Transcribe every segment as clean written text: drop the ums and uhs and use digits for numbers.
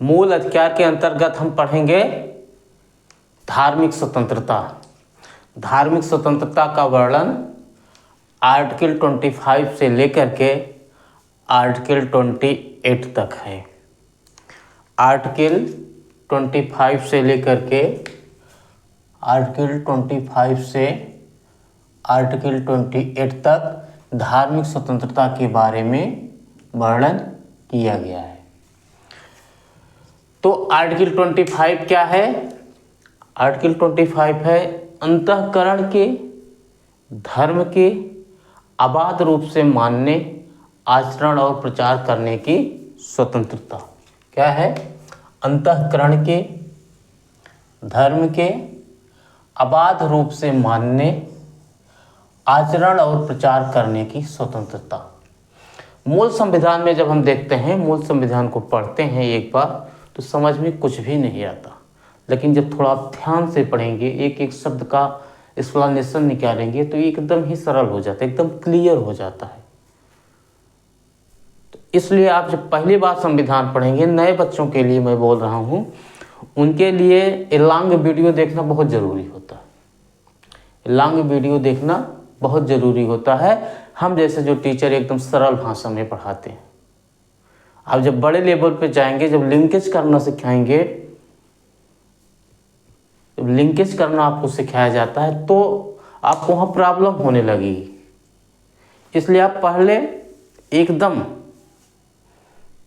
मूल अधिकार के अंतर्गत हम पढ़ेंगे धार्मिक स्वतंत्रता। धार्मिक स्वतंत्रता का वर्णन आर्टिकल 25 से लेकर के आर्टिकल 28 तक है। आर्टिकल 25 से लेकर के आर्टिकल 25 से आर्टिकल 28 तक धार्मिक स्वतंत्रता के बारे में वर्णन किया गया है। तो आर्टिकल 25 क्या है? आर्टिकल 25 है अंतःकरण के धर्म के अबाध रूप से मानने, आचरण और प्रचार करने की स्वतंत्रता। क्या है? अंतःकरण के धर्म के अबाध रूप से मानने, आचरण और प्रचार करने की स्वतंत्रता। मूल संविधान में जब हम देखते हैं, मूल संविधान को पढ़ते हैं एक बार, तो समझ में कुछ भी नहीं आता, लेकिन जब थोड़ा आप ध्यान से पढ़ेंगे, एक एक शब्द का एक्सप्लेनेशन निकालेंगे, तो एकदम ही सरल हो जाता है, एकदम क्लियर हो जाता है। तो इसलिए आप जब पहली बार संविधान पढ़ेंगे, नए बच्चों के लिए मैं बोल रहा हूँ, उनके लिए लॉन्ग वीडियो देखना बहुत ज़रूरी होता है। लॉन्ग वीडियो देखना बहुत ज़रूरी होता है। हम जैसे जो टीचर एकदम सरल भाषा में पढ़ाते हैं, आप जब बड़े लेवल पे जाएंगे, जब लिंकेज करना सिखाएंगे, जब लिंकेज करना आपको सिखाया जाता है, तो आपको वहाँ प्रॉब्लम होने लगेगी। इसलिए आप पहले एकदम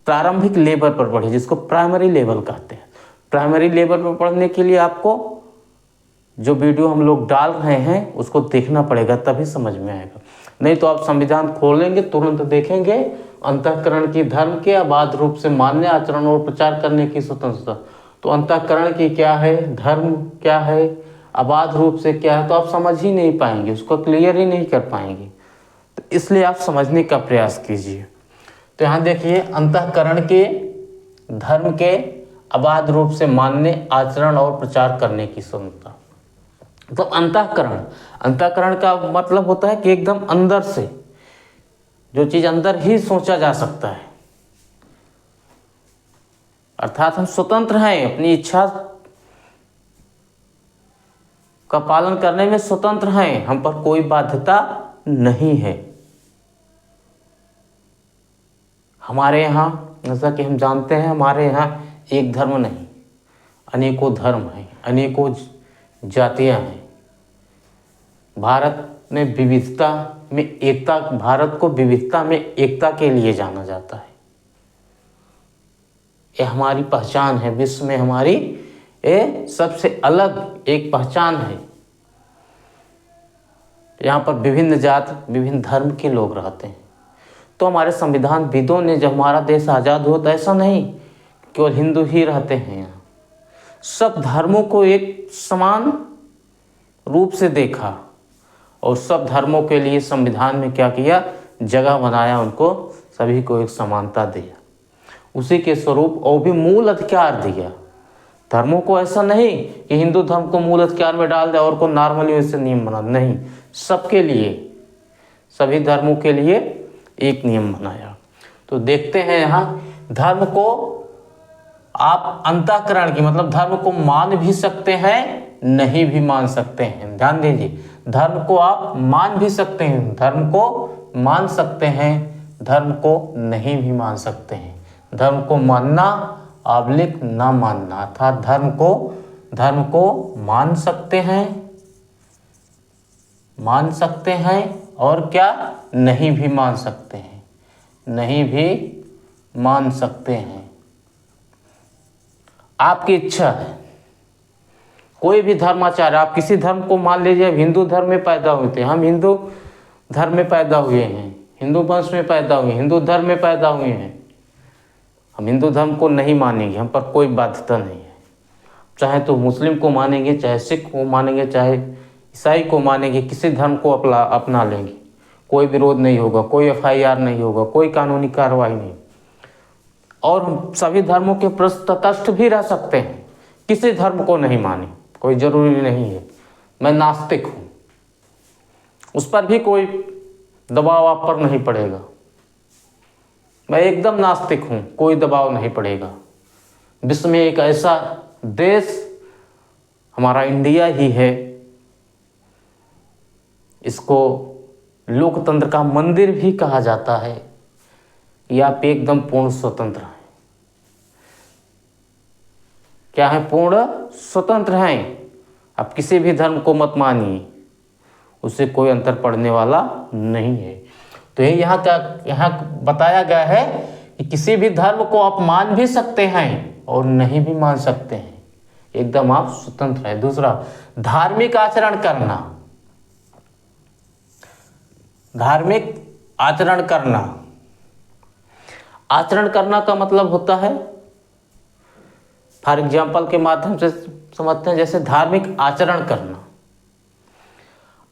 प्रारंभिक लेवल पर पढ़िए, जिसको प्राइमरी लेवल कहते हैं। प्राइमरी लेवल पर पढ़ने के लिए आपको जो वीडियो हम लोग डाल रहे हैं उसको देखना पड़ेगा, तभी समझ में आएगा। नहीं तो आप संविधान खोलेंगे, तुरंत देखेंगे अंतःकरण की धर्म के अबाध रूप से मान्य, आचरण और प्रचार करने की स्वतंत्रता। तो अंतःकरण की क्या है, धर्म क्या है, अबाध रूप से क्या है, तो आप समझ ही नहीं पाएंगे, उसको क्लियर ही नहीं कर पाएंगे। तो इसलिए आप समझने का प्रयास कीजिए। तो यहाँ देखिए, अंतःकरण के धर्म के अबाध रूप से मान्य, आचरण और प्रचार करने की स्वतंत्रता। तो अंतःकरण, अंतःकरण का मतलब होता है कि एकदम अंदर से, जो चीज़ अंदर ही सोचा जा सकता है। अर्थात हम स्वतंत्र हैं, अपनी इच्छा का पालन करने में स्वतंत्र हैं, हम पर कोई बाध्यता नहीं है। हमारे यहाँ, जैसा कि हम जानते हैं, हमारे यहाँ एक धर्म नहीं, अनेकों धर्म हैं, अनेकों जातियां हैं। भारत में विविधता में एकता, भारत को विविधता में एकता के लिए जाना जाता है। ये हमारी पहचान है, विश्व में हमारी ये सबसे अलग एक पहचान है। यहाँ पर विभिन्न जात, विभिन्न धर्म के लोग रहते हैं। तो हमारे संविधान विदों ने, जब हमारा देश आज़ाद हुआ, तो ऐसा नहीं केवल हिंदू ही रहते हैं यहाँ, सब धर्मों को एक समान रूप से देखा और सब धर्मों के लिए संविधान में क्या किया, जगह बनाया, उनको सभी को एक समानता दिया। उसी के स्वरूप और भी मूल अधिकार दिया। धर्मों को ऐसा नहीं कि हिंदू धर्म को मूल अधिकार में डाल दे और को नॉर्मली वैसे नियम बना, नहीं, सबके लिए, सभी धर्मों के लिए एक नियम बनाया। तो देखते हैं यहाँ, धर्म को आप अंतःकरण की मतलब धर्म को मान भी सकते हैं, नहीं भी मान सकते हैं। ध्यान दीजिए, धर्म को आप मान भी सकते हैं, धर्म को मान सकते हैं, धर्म को नहीं भी मान सकते हैं। धर्म को मानना आबलिक ना मानना, अर्थात धर्म को मान सकते हैं और क्या, नहीं भी मान सकते हैं, नहीं भी मान सकते हैं। आपकी इच्छा है, कोई भी धर्माचार्य, आप किसी धर्म को मान लीजिए। हिंदू धर्म में पैदा हुए थे, हम हिंदू धर्म में पैदा हुए हैं, हिंदू वंश में पैदा हुए, हिंदू धर्म में पैदा हुए हैं, हम हिंदू धर्म को नहीं मानेंगे, हम पर कोई बाध्यता नहीं है। चाहे तो मुस्लिम को मानेंगे, चाहे सिख को मानेंगे, चाहे ईसाई को मानेंगे, किसी धर्म को अपना लेंगे, कोई विरोध नहीं होगा, कोई FIR नहीं होगा, कोई कानूनी कार्रवाई नहीं। और हम सभी धर्मों के प्रति तटस्थ भी रह सकते हैं, किसी धर्म को नहीं माने, कोई जरूरी नहीं है। मैं नास्तिक हूँ, उस पर भी कोई दबाव आप पर नहीं पड़ेगा। मैं एकदम नास्तिक हूँ, कोई दबाव नहीं पड़ेगा। विश्व में एक ऐसा देश हमारा इंडिया ही है, इसको लोकतंत्र का मंदिर भी कहा जाता है। ये आप एकदम पूर्ण स्वतंत्र हैं। क्या है? पूर्ण स्वतंत्र हैं। आप किसी भी धर्म को मत मानिए, उससे कोई अंतर पड़ने वाला नहीं है। तो ये यहाँ बताया गया है कि किसी भी धर्म को आप मान भी सकते हैं और नहीं भी मान सकते हैं, एकदम आप स्वतंत्र है। दूसरा, धार्मिक आचरण करना। धार्मिक आचरण करना, आचरण करना का मतलब होता है, फॉर एग्जाम्पल के माध्यम से समझते हैं, जैसे धार्मिक आचरण करना।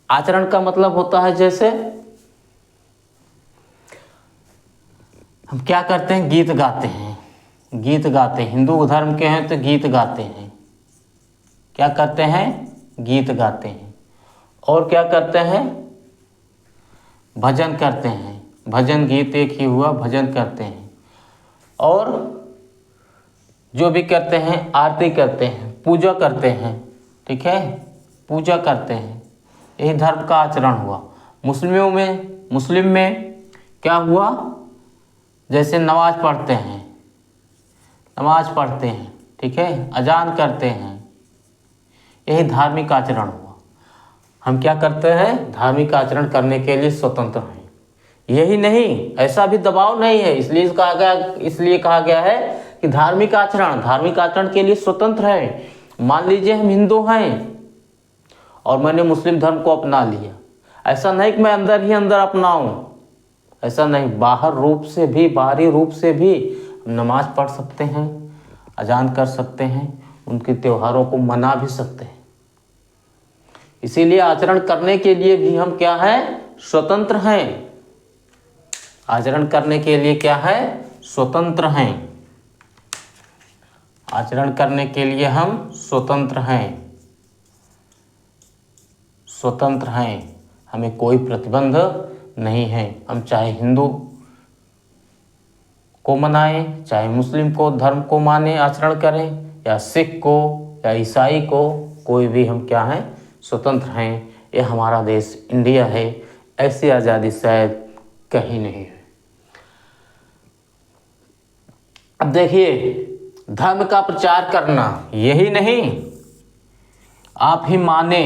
आचरण का मतलब होता है, जैसे हम क्या करते हैं, गीत गाते हैं। गीत गाते हैं, हिंदू धर्म के हैं तो गीत गाते हैं। क्या करते हैं? गीत गाते हैं। और क्या करते हैं? भजन करते हैं। भजन गीत एक ही हुआ, भजन करते हैं। और जो भी करते हैं, आरती करते हैं, पूजा करते हैं। ठीक है, पूजा करते हैं। यही धर्म का आचरण हुआ। मुस्लिम में क्या हुआ? जैसे नमाज पढ़ते हैं, ठीक है, अजान करते हैं, यही धार्मिक आचरण हुआ। हम क्या करते हैं? धार्मिक आचरण करने के लिए स्वतंत्र हैं। यही नहीं, ऐसा भी दबाव नहीं है, इसलिए कहा गया है कि धार्मिक आचरण के लिए स्वतंत्र है। मान लीजिए हम हिंदू हैं और मैंने मुस्लिम धर्म को अपना लिया, ऐसा नहीं कि मैं अंदर ही अंदर अपनाऊं, ऐसा नहीं। बाहरी रूप से भी नमाज पढ़ सकते हैं, अजान कर सकते हैं, उनके त्योहारों को मना भी सकते हैं। इसीलिए आचरण करने के लिए भी हम क्या हैं? स्वतंत्र हैं। आचरण करने के लिए क्या है? स्वतंत्र हैं। आचरण करने के लिए हम स्वतंत्र हैं। हमें कोई प्रतिबंध नहीं है। हम चाहे हिंदू को मनाएं, चाहे मुस्लिम को धर्म को माने, आचरण करें, या सिख को या ईसाई को, कोई भी हम क्या हैं? स्वतंत्र हैं। ये हमारा देश इंडिया है। ऐसी आज़ादी शायद कहीं नहीं है। अब देखिए, धर्म का प्रचार करना, यही नहीं आप ही माने,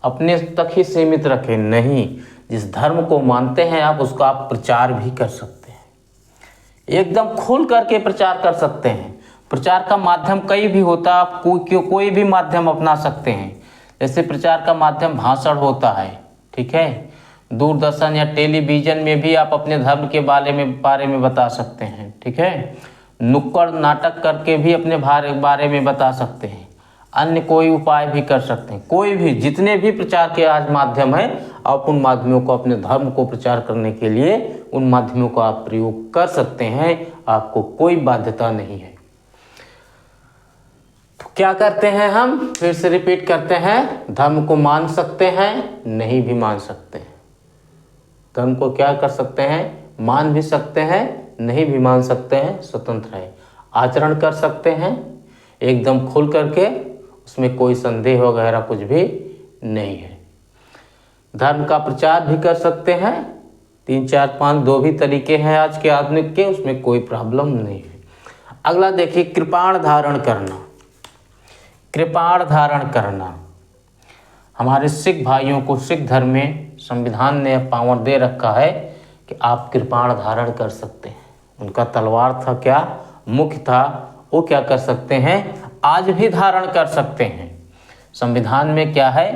अपने तक ही सीमित रखें, नहीं, जिस धर्म को मानते हैं आप, उसका आप प्रचार भी कर सकते हैं। एकदम खुल करके प्रचार कर सकते हैं। प्रचार का माध्यम कई भी होता है, आप कोई भी माध्यम अपना सकते हैं। जैसे प्रचार का माध्यम भाषण होता है, ठीक है, दूरदर्शन या टेलीविजन में भी आप अपने धर्म के बारे में बता सकते हैं। ठीक है, नुक्कड़ नाटक करके भी अपने बारे में बता सकते हैं। अन्य कोई उपाय भी कर सकते हैं। कोई भी, जितने भी प्रचार के आज माध्यम है, आप उन माध्यमों को, अपने धर्म को प्रचार करने के लिए उन माध्यमों का आप प्रयोग कर सकते हैं। आपको कोई बाध्यता नहीं है। तो क्या करते हैं हम? फिर से रिपीट करते हैं, धर्म को मान सकते हैं, नहीं भी मान सकते हैं। धर्म को क्या कर सकते हैं? मान भी सकते हैं, नहीं भी मान सकते हैं, स्वतंत्र है। आचरण कर सकते हैं एकदम खुल करके, उसमें कोई संदेह वगैरह कुछ भी नहीं है। धर्म का प्रचार भी कर सकते हैं, 3, 4, 5 दो भी तरीके हैं आज के आधुनिक के, उसमें कोई प्रॉब्लम नहीं है। अगला देखिए, कृपाण धारण करना। कृपाण धारण करना, हमारे सिख भाइयों को सिख धर्म में संविधान ने पावर दे रखा है कि आप कृपाण धारण कर सकते हैं। उनका तलवार था, क्या मुख था, वो क्या कर सकते हैं? आज भी धारण कर सकते हैं। संविधान में क्या है?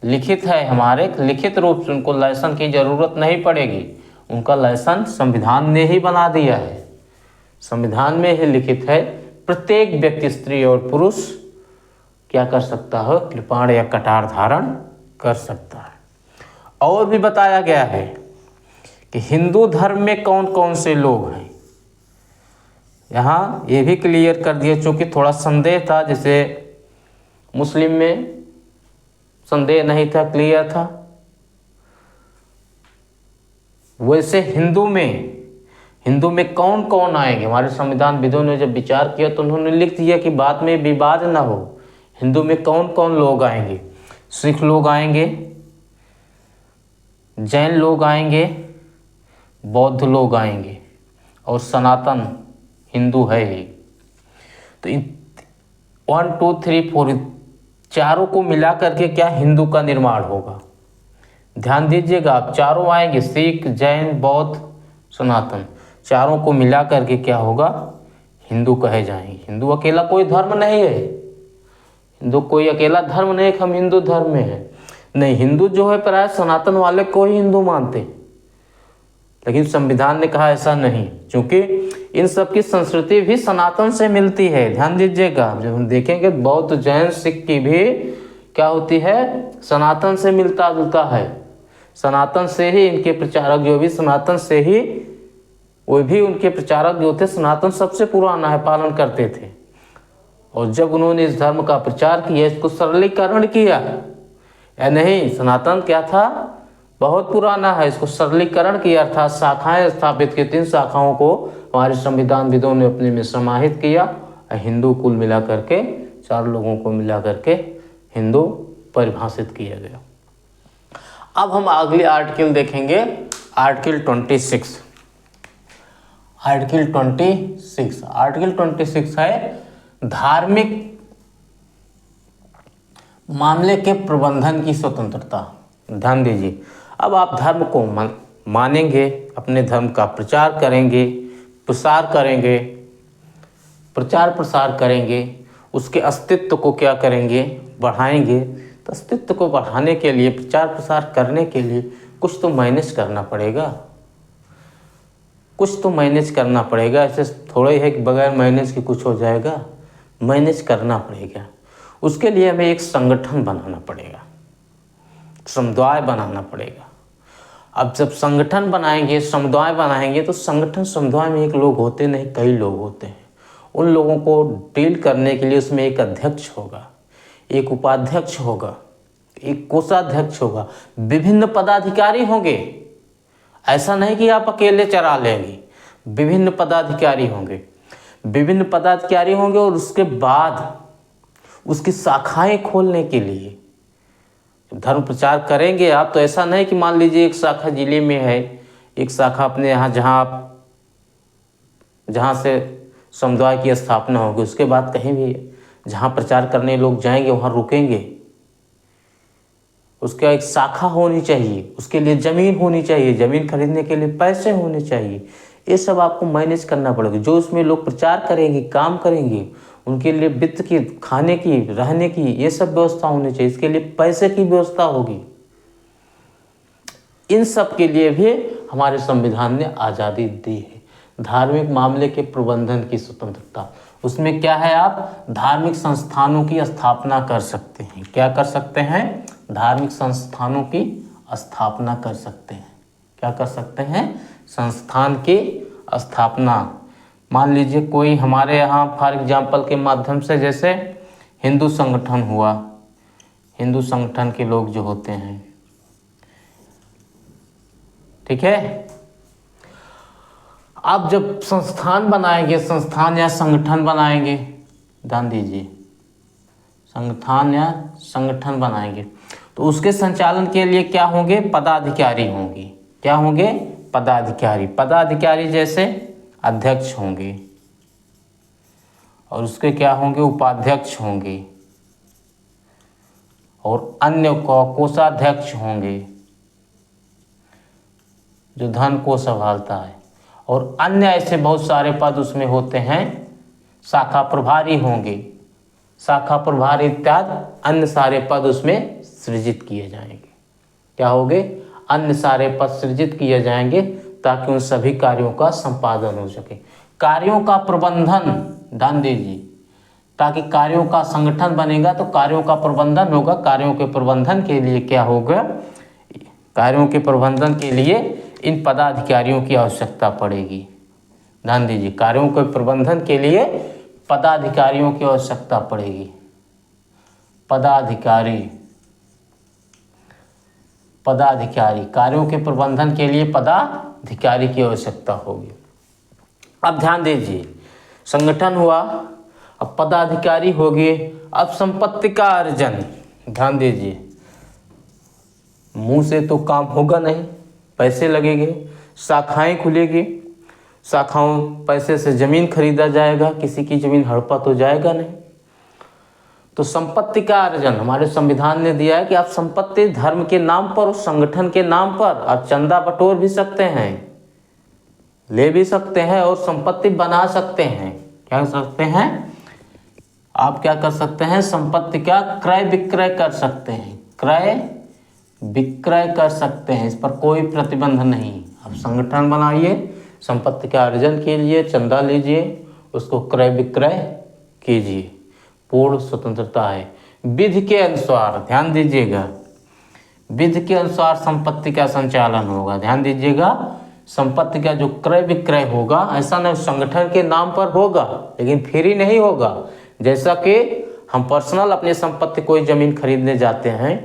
लिखित है, हमारे लिखित रूप से उनको लाइसेंस की जरूरत नहीं पड़ेगी। उनका लाइसेंस संविधान ने ही बना दिया है। संविधान में ही लिखित है, प्रत्येक व्यक्ति, स्त्री और पुरुष क्या कर सकता है? कृपाण या कटार धारण कर सकता है। और भी बताया गया है कि हिंदू धर्म में कौन कौन से लोग हैं। यहाँ ये भी क्लियर कर दिया, चूँकि थोड़ा संदेह था, जैसे मुस्लिम में संदेह नहीं था, क्लियर था, वैसे हिंदू में कौन कौन आएंगे। हमारे संविधान विदों ने जब विचार किया तो उन्होंने लिख दिया कि बाद में विवाद ना हो, हिंदू में कौन कौन लोग आएंगे। सिख लोग आएंगे, जैन लोग आएंगे, बौद्ध लोग आएंगे और सनातन हिंदू है ही। तो इन 1 2 3 4 चारों को मिला करके क्या हिंदू का निर्माण होगा। ध्यान दीजिएगा, आप चारों आएंगे, सिख, जैन, बौद्ध, सनातन, चारों को मिला करके क्या होगा, हिंदू कहे जाएंगे। हिंदू अकेला कोई धर्म नहीं है, हिंदू कोई अकेला धर्म नहीं कि हम हिंदू धर्म में हैं, नहीं। हिंदू जो है प्राय सनातन वाले को ही हिंदू मानते हैं, लेकिन संविधान ने कहा ऐसा नहीं, क्योंकि इन सब की संस्कृति भी सनातन से मिलती है। ध्यान दीजिएगा, जब हम देखेंगे बौद्ध, जैन, सिख की भी क्या होती है, सनातन से मिलता जुलता है। सनातन से ही इनके प्रचारक जो भी सनातन से ही, वो भी उनके प्रचारक जो थे सनातन सबसे पुराना है, पालन करते थे। और जब उन्होंने इस धर्म का प्रचार किया, इसको सरलीकरण किया, या नहीं, सनातन क्या था, बहुत पुराना है, इसको सरलीकरण किया, अर्थात शाखाएं स्थापित की। 3 शाखाओं को हमारे संविधान विदों ने अपने में समाहित किया। हिंदू कुल मिला करके 4 लोगों को मिला करके हिंदू परिभाषित किया गया। अब हम अगले आर्टिकल देखेंगे, आर्टिकल 26। आर्टिकल 26 है धार्मिक मामले के प्रबंधन की स्वतंत्रता। ध्यान दीजिए, अब आप धर्म को मानेंगे, अपने धर्म का प्रचार करेंगे, प्रसार करेंगे, प्रचार प्रसार करेंगे, उसके अस्तित्व को क्या करेंगे, बढ़ाएंगे। तो अस्तित्व को बढ़ाने के लिए, प्रचार प्रसार करने के लिए कुछ तो मैनेज करना पड़ेगा, कुछ तो मैनेज करना पड़ेगा। ऐसे थोड़ा है कि बगैर मैनेज के कुछ हो जाएगा, मैनेज करना पड़ेगा। उसके लिए हमें एक संगठन बनाना पड़ेगा, समुदाय बनाना पड़ेगा। अब जब संगठन बनाएंगे, समुदाय बनाएंगे, तो संगठन समुदाय में एक लोग होते नहीं, कई लोग होते हैं। उन लोगों को डील करने के लिए उसमें एक अध्यक्ष होगा, एक उपाध्यक्ष होगा, एक कोषाध्यक्ष होगा, विभिन्न पदाधिकारी होंगे। ऐसा नहीं कि आप अकेले चला लेंगे, विभिन्न पदाधिकारी होंगे, विभिन्न पदाधिकारी होंगे। और उसके बाद उसकी शाखाएं खोलने के लिए धर्म प्रचार करेंगे आप, तो ऐसा नहीं कि मान लीजिए एक शाखा जिले में है, एक शाखा अपने यहाँ जहाँ से समुदाय की स्थापना होगी, उसके बाद कहीं भी जहाँ प्रचार करने लोग जाएंगे वहाँ रुकेंगे। उसका एक शाखा होनी चाहिए, उसके लिए ज़मीन होनी चाहिए, ज़मीन खरीदने के लिए पैसे होने चाहिए। ये सब आपको मैनेज करना पड़ेगा। जो उसमें लोग प्रचार करेंगे, काम करेंगे, उनके लिए वित्त की, खाने की, रहने की, ये सब व्यवस्था होनी चाहिए। इसके लिए पैसे की व्यवस्था होगी। इन सब के लिए भी हमारे संविधान ने आज़ादी दी है। धार्मिक मामले के प्रबंधन की स्वतंत्रता, उसमें क्या है, आप धार्मिक संस्थानों की स्थापना कर सकते हैं। क्या कर सकते हैं, धार्मिक संस्थानों की स्थापना कर सकते हैं। क्या कर सकते हैं, संस्थान की स्थापना। मान लीजिए कोई हमारे यहाँ फॉर एग्जाम्पल के माध्यम से, जैसे हिंदू संगठन हुआ, हिंदू संगठन के लोग जो होते हैं, ठीक है। आप जब संस्थान बनाएंगे, संस्थान या संगठन बनाएंगे, ध्यान दीजिए, संस्थान या संगठन बनाएंगे, तो उसके संचालन के लिए क्या होंगे, पदाधिकारी होंगे। क्या होंगे, पदाधिकारी। पदाधिकारी जैसे अध्यक्ष होंगे, और उसके क्या होंगे, उपाध्यक्ष होंगे, और अन्य कोषाध्यक्ष होंगे जो धन को संभालता है, और अन्य ऐसे बहुत सारे पद उसमें होते हैं। शाखा प्रभारी होंगे, शाखा प्रभारी इत्यादि अन्य सारे पद उसमें सृजित किए जाएंगे। क्या होंगे, अन्य सारे पद सृजित किए जाएंगे, ताकि उन सभी कार्यों का संपादन हो सके। कार्यों का प्रबंधन, ध्यान दीजिए, ताकि कार्यों का संगठन बनेगा तो कार्यों का प्रबंधन होगा। कार्यों के प्रबंधन के लिए क्या होगा, कार्यों के प्रबंधन के लिए इन पदाधिकारियों की आवश्यकता पड़ेगी। ध्यान दीजिए, कार्यों के प्रबंधन के लिए पदाधिकारियों की आवश्यकता पड़ेगी। पदाधिकारी, पदाधिकारी, कार्यों के प्रबंधन के लिए पदाधिकारी की आवश्यकता होगी। अब ध्यान दीजिए, संगठन हुआ, अब पदाधिकारी हो गए, अब संपत्ति का अर्जन। ध्यान दीजिए, मुंह से तो काम होगा नहीं, पैसे लगेंगे, शाखाएं खुलेगी, शाखाओं पैसे से जमीन खरीदा जाएगा, किसी की जमीन हड़पा तो जाएगा नहीं। तो संपत्ति का अर्जन हमारे संविधान ने दिया है कि आप संपत्ति धर्म के नाम पर, उस संगठन के नाम पर आप चंदा बटोर भी सकते हैं, ले भी सकते हैं और संपत्ति बना सकते हैं। क्या कर सकते हैं आप? क्या कर सकते हैं? संपत्ति का क्रय विक्रय कर सकते हैं, क्रय विक्रय कर सकते हैं, इस पर कोई प्रतिबंध नहीं। आप संगठन बनाइए, संपत्ति के अर्जन के लिए चंदा लीजिए, उसको क्रय विक्रय कीजिए, पूर्ण स्वतंत्रता है। विधि के अनुसार, ध्यान दीजिएगा, विधि के अनुसार संपत्ति का संचालन होगा। ध्यान दीजिएगा, संपत्ति का जो क्रय विक्रय होगा, ऐसा नहीं संगठन के नाम पर होगा, लेकिन फ्री नहीं होगा। जैसा कि हम पर्सनल अपनी संपत्ति, कोई ज़मीन खरीदने जाते हैं,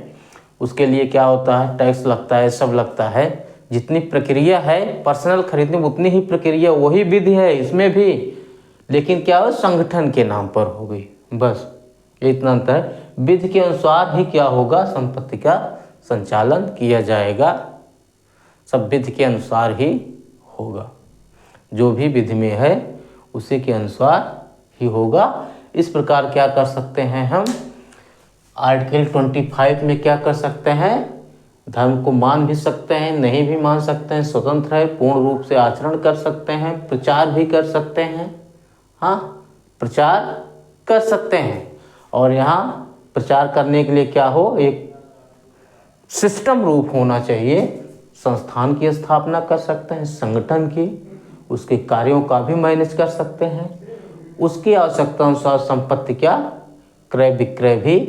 उसके लिए क्या होता है? टैक्स लगता है, सब लगता है। जितनी प्रक्रिया है पर्सनल खरीदने में, उतनी ही प्रक्रिया, वही विधि है इसमें भी, लेकिन क्या हो? संगठन के नाम पर हो गई, बस इतना अंतर है। विधि के अनुसार ही क्या होगा? संपत्ति का संचालन किया जाएगा, सब विधि के अनुसार ही होगा, जो भी विधि में है उसी के अनुसार ही होगा। इस प्रकार क्या कर सकते हैं हम? आर्टिकल 25 में क्या कर सकते हैं? धर्म को मान भी सकते हैं, नहीं भी मान सकते हैं, स्वतंत्र है, पूर्ण रूप से आचरण कर सकते हैं, प्रचार भी कर सकते हैं। हाँ, प्रचार कर सकते हैं। और यहाँ प्रचार करने के लिए क्या हो? एक सिस्टम रूप होना चाहिए। संस्थान की स्थापना कर सकते हैं, संगठन की, उसके कार्यों का भी मैनेज कर सकते हैं, उसकी आवश्यकता अनुसार संपत्ति क्या क्रय विक्रय भी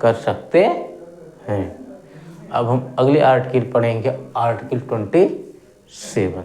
कर सकते हैं। अब हम अगले आर्टिकल पढ़ेंगे, आर्टिकल 27।